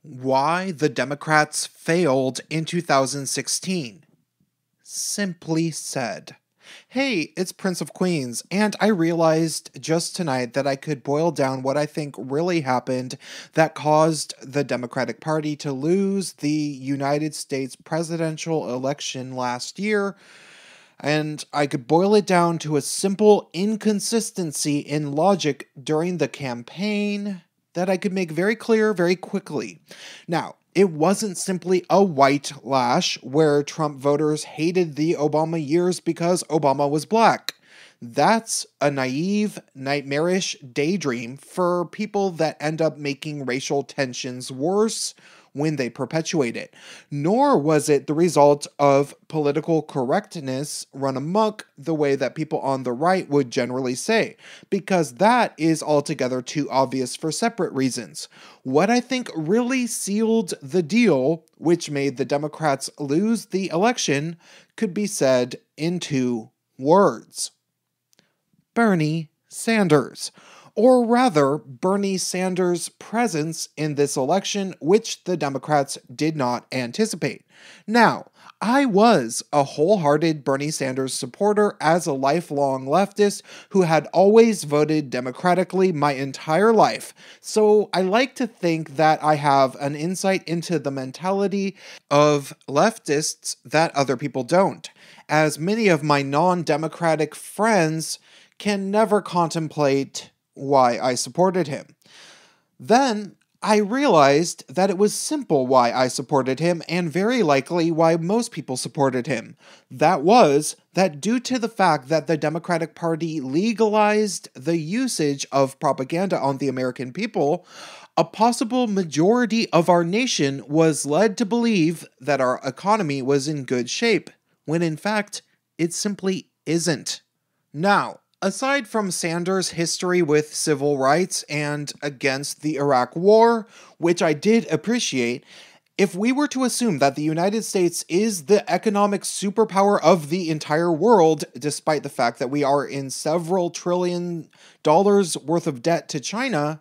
Why the Democrats failed in 2016. Simply said. Hey, it's Prince of Queens, and I realized just tonight that I could boil down what I think really happened that caused the Democratic Party to lose the United States presidential election last year, and I could boil it down to a simple inconsistency in logic during the campaign that I could make very clear very quickly. Now, it wasn't simply a white-lash where Trump voters hated the Obama years because Obama was black. That's a naive, nightmarish daydream for people that end up making racial tensions worse when they perpetuate it. Nor was it the result of political correctness run amok the way that people on the right would generally say, because that is altogether too obvious for separate reasons. What I think really sealed the deal, which made the Democrats lose the election, could be said in two words. Bernie Sanders. Or rather, Bernie Sanders' presence in this election, which the Democrats did not anticipate. Now, I was a wholehearted Bernie Sanders supporter as a lifelong leftist who had always voted democratically my entire life, so I like to think that I have an insight into the mentality of leftists that other people don't, as many of my non-democratic friends can never contemplate why I supported him. Then I realized that it was simple why I supported him and very likely why most people supported him. That was that due to the fact that the Democratic Party legalized the usage of propaganda on the American people, a possible majority of our nation was led to believe that our economy was in good shape, when in fact it simply isn't. Now, aside from Sanders' history with civil rights and against the Iraq War, which I did appreciate, if we were to assume that the United States is the economic superpower of the entire world, despite the fact that we are in several trillion dollars worth of debt to China,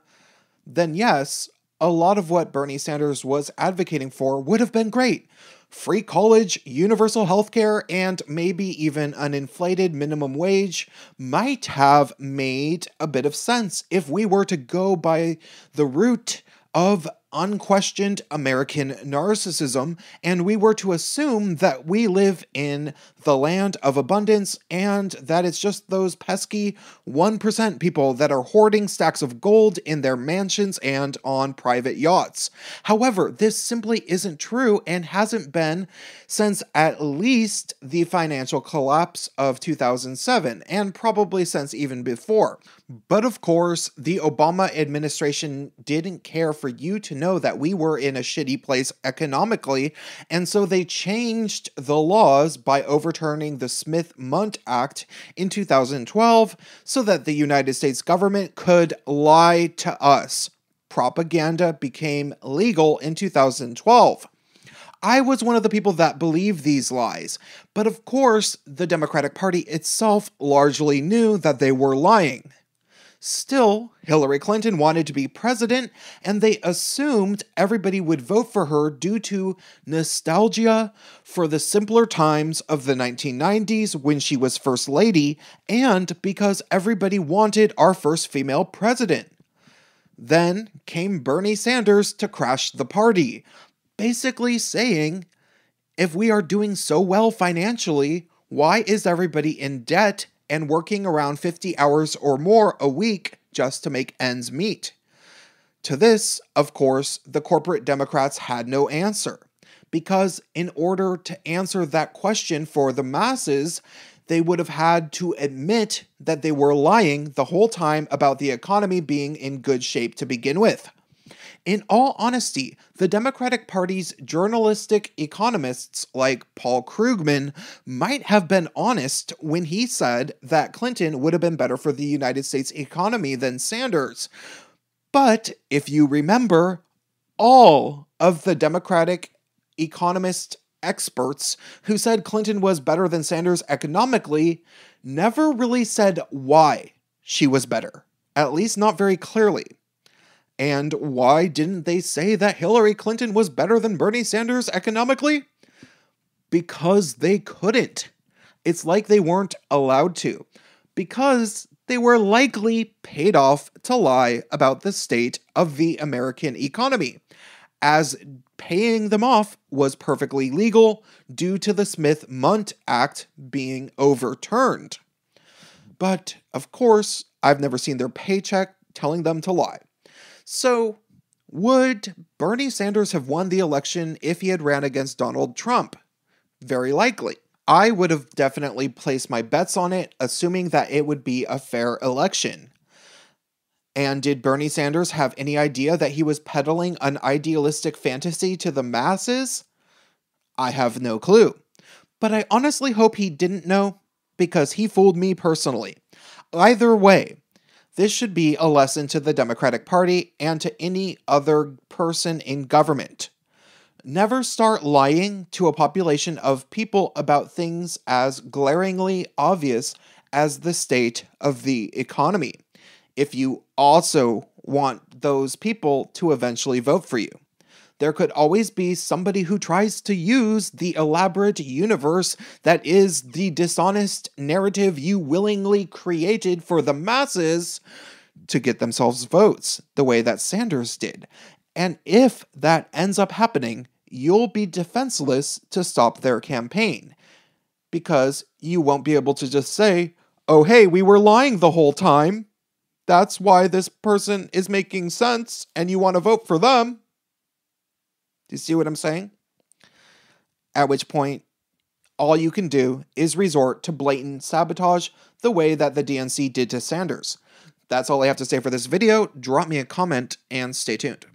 then yes, a lot of what Bernie Sanders was advocating for would have been great. Free college, universal healthcare, and maybe even an inflated minimum wage might have made a bit of sense if we were to go by the route of unquestioned American narcissism, and we were to assume that we live in the land of abundance and that it's just those pesky 1% people that are hoarding stacks of gold in their mansions and on private yachts. However, this simply isn't true and hasn't been since at least the financial collapse of 2007, and probably since even before. But of course, the Obama administration didn't care for you to know that we were in a shitty place economically, and so they changed the laws by overturning the Smith-Mundt Act in 2012 so that the United States government could lie to us. Propaganda became legal in 2012. I was one of the people that believed these lies, but of course, the Democratic Party itself largely knew that they were lying. Still, Hillary Clinton wanted to be president, and they assumed everybody would vote for her due to nostalgia for the simpler times of the 1990s when she was First Lady, and because everybody wanted our first female president. Then came Bernie Sanders to crash the party, basically saying, if we are doing so well financially, why is everybody in debt and working around 50 hours or more a week just to make ends meet? To this, of course, the corporate Democrats had no answer, because in order to answer that question for the masses, they would have had to admit that they were lying the whole time about the economy being in good shape to begin with. In all honesty, the Democratic Party's journalistic economists like Paul Krugman might have been honest when he said that Clinton would have been better for the United States economy than Sanders. But if you remember, all of the Democratic economist experts who said Clinton was better than Sanders economically never really said why she was better, at least not very clearly. And why didn't they say that Hillary Clinton was better than Bernie Sanders economically? Because they couldn't. It's like they weren't allowed to, because they were likely paid off to lie about the state of the American economy, as paying them off was perfectly legal due to the Smith-Mundt Act being overturned. But, of course, I've never seen their paycheck telling them to lie. So, would Bernie Sanders have won the election if he had ran against Donald Trump? Very likely. I would have definitely placed my bets on it, assuming that it would be a fair election. And did Bernie Sanders have any idea that he was peddling an idealistic fantasy to the masses? I have no clue. But I honestly hope he didn't know, because he fooled me personally. Either way, this should be a lesson to the Democratic Party and to any other person in government. Never start lying to a population of people about things as glaringly obvious as the state of the economy, if you also want those people to eventually vote for you. There could always be somebody who tries to use the elaborate universe that is the dishonest narrative you willingly created for the masses to get themselves votes, the way that Sanders did. And if that ends up happening, you'll be defenseless to stop their campaign, because you won't be able to just say, oh hey, we were lying the whole time. That's why this person is making sense and you want to vote for them. Do you see what I'm saying? At which point, all you can do is resort to blatant sabotage the way that the DNC did to Sanders. That's all I have to say for this video. Drop me a comment and stay tuned.